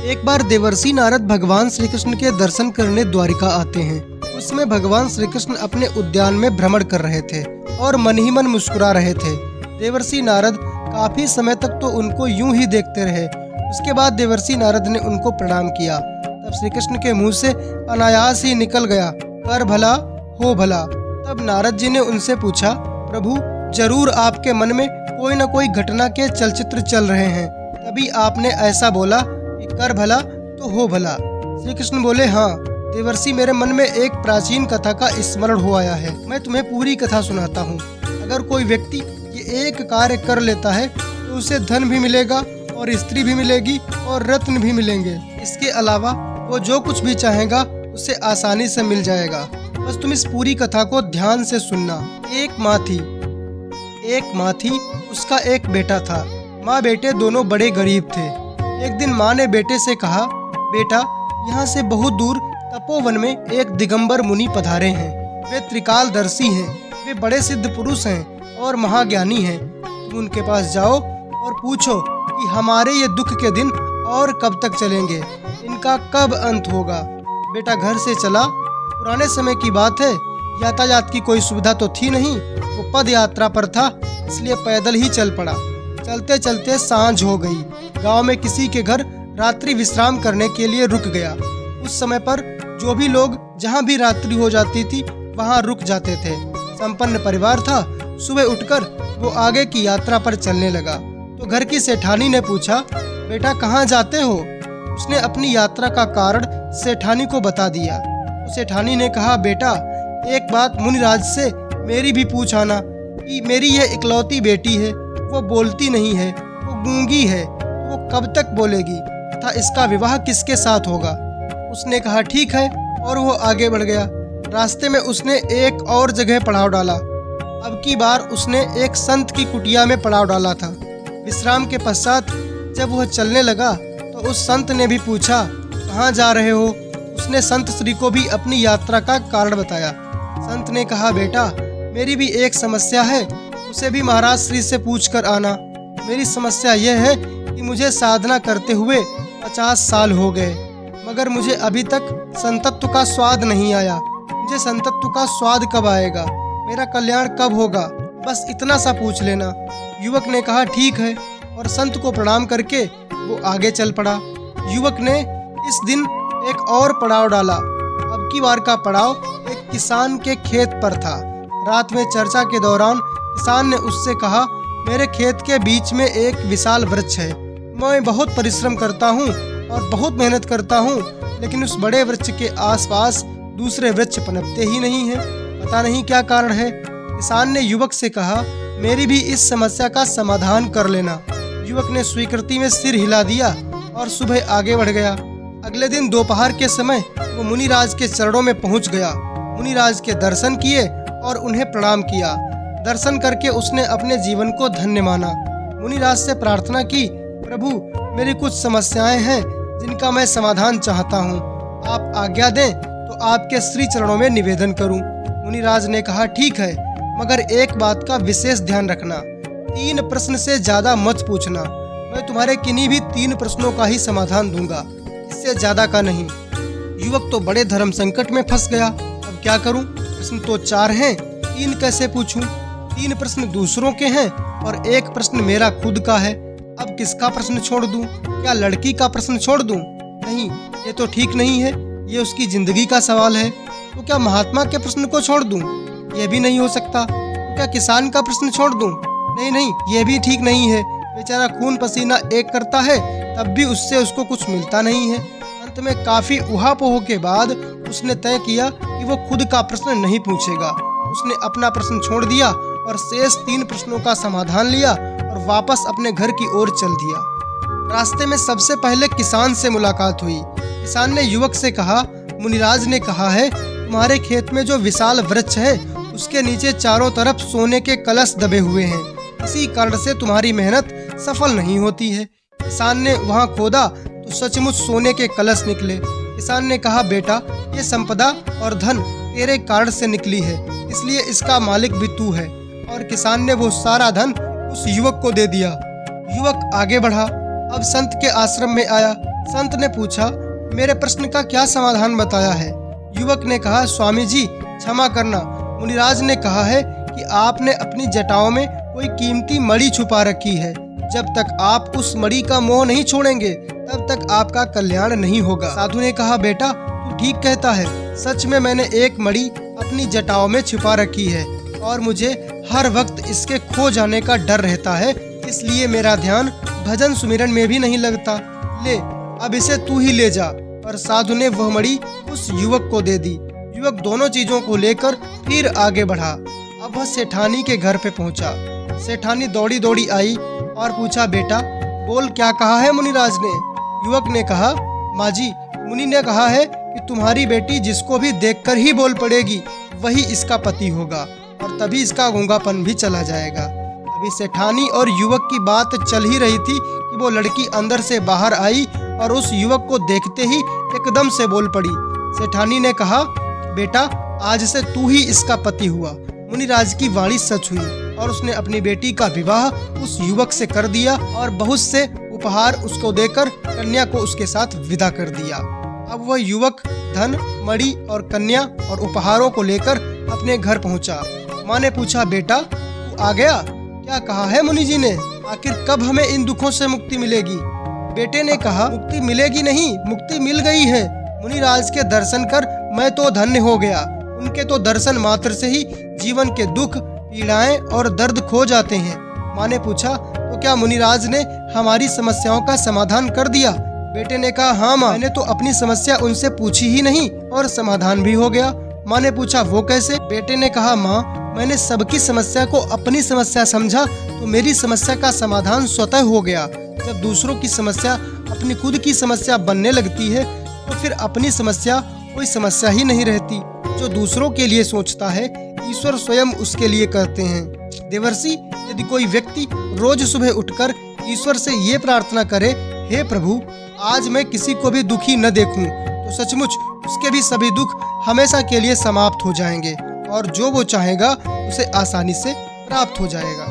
एक बार देवर्षि नारद भगवान श्री कृष्ण के दर्शन करने द्वारिका आते हैं। उसमें भगवान श्री कृष्ण अपने उद्यान में भ्रमण कर रहे थे और मन ही मन मुस्कुरा रहे थे। देवर्षि नारद काफी समय तक तो उनको यूं ही देखते रहे। उसके बाद देवर्षि नारद ने उनको प्रणाम किया। तब श्री कृष्ण के मुंह से अनायास ही निकल गया, कर भला हो भला। तब नारद जी ने उनसे पूछा, प्रभु जरूर आपके मन में कोई न कोई घटना के चलचित्र चल रहे हैं, तभी आपने ऐसा बोला कि कर भला तो हो भला। श्री कृष्ण बोले, हाँ देवर्षि, मेरे मन में एक प्राचीन कथा का स्मरण हो आया है। मैं तुम्हें पूरी कथा सुनाता हूँ। अगर कोई व्यक्ति ये एक कार्य कर लेता है तो उसे धन भी मिलेगा और स्त्री भी मिलेगी और रत्न भी मिलेंगे। इसके अलावा वो जो कुछ भी चाहेगा उसे आसानी से मिल जाएगा। बस तुम इस पूरी कथा को ध्यान से सुनना। एक माँ थी, उसका एक बेटा था। माँ बेटे दोनों बड़े गरीब थे। एक दिन माँ ने बेटे से कहा, बेटा यहाँ से बहुत दूर तपोवन में एक दिगंबर मुनि पधारे हैं। वे त्रिकालदर्शी हैं, वे बड़े सिद्ध पुरुष हैं और महाज्ञानी हैं। तुम उनके पास जाओ और पूछो कि हमारे ये दुख के दिन और कब तक चलेंगे, इनका कब अंत होगा। बेटा घर से चला। पुराने समय की बात है, यातायात की कोई सुविधा तो थी नहीं। वो पद यात्रा पर था, इसलिए पैदल ही चल पड़ा। चलते चलते सांझ हो गई। गांव में किसी के घर रात्रि विश्राम करने के लिए रुक गया। उस समय पर जो भी लोग जहां भी रात्रि हो जाती थी वहां रुक जाते थे। संपन्न परिवार था। सुबह उठकर वो आगे की यात्रा पर चलने लगा तो घर की सेठानी ने पूछा, बेटा कहाँ जाते हो? उसने अपनी यात्रा का कारण सेठानी को बता दिया। तो सेठानी ने कहा, बेटा एक बात मुनिराज से मेरी भी पूछ आना कि मेरी यह इकलौती बेटी है, वो बोलती नहीं है, वो गूंगी है, वो कब तक बोलेगी तथा इसका विवाह किसके साथ होगा? उसने कहा ठीक है और वो आगे बढ़ गया। रास्ते में उसने एक और जगह पड़ाव डाला। अब की बार उसने एक संत की कुटिया में पड़ाव डाला था। विश्राम के पश्चात जब वह चलने लगा तो उस संत ने भी पूछा, कहाँ जा रहे हो? उसने संत श्री को भी अपनी यात्रा का कारण बताया। संत ने कहा, बेटा मेरी भी एक समस्या है, उसे भी महाराज श्री से पूछ कर आना। मेरी समस्या यह है कि मुझे साधना करते हुए 50 साल हो गए, मगर मुझे अभी तक संतत्व का स्वाद नहीं आया। मुझे संतत्व का स्वाद कब आएगा? मेरा कल्याण कब होगा? बस इतना सा पूछ लेना। युवक ने कहा ठीक है और संत को प्रणाम करके वो आगे चल पड़ा। युवक ने इस दिन एक और पड़ाव डाला। अब की बार का पड़ाव एक किसान के खेत पर था। रात में चर्चा के दौरान किसान ने उससे कहा, मेरे खेत के बीच में एक विशाल वृक्ष है। मैं बहुत परिश्रम करता हूँ और बहुत मेहनत करता हूँ, लेकिन उस बड़े वृक्ष के आसपास दूसरे वृक्ष पनपते ही नहीं हैं। पता नहीं क्या कारण है। किसान ने युवक से कहा, मेरी भी इस समस्या का समाधान कर लेना। युवक ने स्वीकृति में सिर हिला दिया और सुबह आगे बढ़ गया। अगले दिन दोपहर के समय वो मुनिराज के चरणों में पहुंच गया। मुनिराज के दर्शन किए और उन्हें प्रणाम किया। दर्शन करके उसने अपने जीवन को धन्य माना। मुनिराज से प्रार्थना की, प्रभु मेरी कुछ समस्याएं हैं जिनका मैं समाधान चाहता हूँ, आप आज्ञा दें तो आपके श्री चरणों में निवेदन करूँ। मुनिराज ने कहा ठीक है, मगर एक बात का विशेष ध्यान रखना, 3 प्रश्न से ज्यादा मत पूछना। मैं तुम्हारे किन्हीं भी 3 प्रश्नों का ही समाधान दूंगा, इससे ज्यादा का नहीं। युवक तो बड़े धर्म संकट में फंस गया। अब क्या करूं? प्रश्न तो 4 हैं, 3 कैसे पूछूं? 3 प्रश्न दूसरों के हैं और 1 प्रश्न मेरा खुद का है। अब किसका प्रश्न छोड़ दूं? क्या लड़की का प्रश्न छोड़ दूं? नहीं, ये तो ठीक नहीं है। ये उसकी जिंदगी का सवाल है। तो क्या महात्मा के प्रश्न को छोड़ दूं? ये भी नहीं हो सकता। तो क्या किसान का प्रश्न छोड़ दूं? नहीं, ये भी ठीक नहीं है। बेचारा खून पसीना एक करता है, तब भी उससे उसको कुछ मिलता नहीं है। अंत में काफी उहापोह के बाद उसने तय किया कि वो खुद का प्रश्न नहीं पूछेगा। उसने अपना प्रश्न छोड़ दिया और शेष 3 प्रश्नों का समाधान लिया और वापस अपने घर की ओर चल दिया। रास्ते में सबसे पहले किसान से मुलाकात हुई। किसान ने युवक से कहा, मुनिराज ने कहा है तुम्हारे खेत में जो विशाल वृक्ष है उसके नीचे चारों तरफ सोने के कलश दबे हुए हैं। इसी कारण से तुम्हारी मेहनत सफल नहीं होती है। किसान ने वहां खोदा तो सचमुच सोने के कलश निकले। किसान ने कहा, बेटा ये संपदा और धन तेरे कारण से निकली है, इसलिए इसका मालिक भी तू है। और किसान ने वो सारा धन उस युवक को दे दिया। युवक आगे बढ़ा। अब संत के आश्रम में आया। संत ने पूछा, मेरे प्रश्न का क्या समाधान बताया है? युवक ने कहा, स्वामी जी क्षमा करना, मुनिराज ने कहा है कि आपने अपनी जटाओं में कोई कीमती मणि छुपा रखी है। जब तक आप उस मणि का मोह नहीं छोड़ेंगे तब तक आपका कल्याण नहीं होगा। साधु ने कहा, बेटा तू ठीक कहता है, सच में मैंने एक मणि अपनी जटाओं में छिपा रखी है और मुझे हर वक्त इसके खो जाने का डर रहता है, इसलिए मेरा ध्यान भजन सुमिरन में भी नहीं लगता। ले अब इसे तू ही ले जा। और साधु ने वह मणि उस युवक को दे दी। युवक दोनों चीजों को लेकर फिर आगे बढ़ा। अब वह सेठानी के घर पे पहुंचा। सेठानी दौड़ी दौड़ी आई और पूछा, बेटा बोल क्या कहा है मुनिराज ने? युवक ने कहा, माँ जी मुनि ने कहा है कि तुम्हारी बेटी जिसको भी देखकर ही बोल पड़ेगी वही इसका पति होगा और तभी इसका गूंगापन भी चला जाएगा। अभी सेठानी और युवक की बात चल ही रही थी कि वो लड़की अंदर से बाहर आई और उस युवक को देखते ही एकदम से बोल पड़ी। सेठानी ने कहा, बेटा आज से तू ही इसका पति हुआ। मुनिराज की वाणी सच हुई और उसने अपनी बेटी का विवाह उस युवक से कर दिया और बहुत से उपहार उसको देकर कन्या को उसके साथ विदा कर दिया। अब वह युवक धन, मणि और कन्या और उपहारों को लेकर अपने घर पहुंचा। माँ ने पूछा, बेटा तू आ गया? क्या कहा है मुनि जी ने? आखिर कब हमें इन दुखों से मुक्ति मिलेगी? बेटे ने कहा, मुक्ति मिलेगी नहीं, मुक्ति मिल गई है। मुनिराज के दर्शन कर मैं तो धन्य हो गया। उनके तो दर्शन मात्र से ही जीवन के दुख, पीड़ाएं और दर्द खो जाते हैं। माँ ने पूछा, तो क्या मुनिराज ने हमारी समस्याओं का समाधान कर दिया? बेटे ने कहा, हाँ माँ, मैंने तो अपनी समस्या उनसे पूछी ही नहीं और समाधान भी हो गया। माँ ने पूछा, वो कैसे? बेटे ने कहा, माँ मैंने सबकी समस्या को अपनी समस्या समझा तो मेरी समस्या का समाधान स्वतः हो गया। जब दूसरों की समस्या अपनी खुद की समस्या बनने लगती है तो फिर अपनी समस्या कोई समस्या ही नहीं रहती। जो दूसरों के लिए सोचता है ईश्वर स्वयं उसके लिए करते हैं। देवर्षि, यदि कोई व्यक्ति रोज सुबह उठकर ईश्वर से ये प्रार्थना करे, हे प्रभु आज मैं किसी को भी दुखी न देखूं, तो सचमुच उसके भी सभी दुख हमेशा के लिए समाप्त हो जाएंगे और जो वो चाहेगा उसे आसानी से प्राप्त हो जाएगा।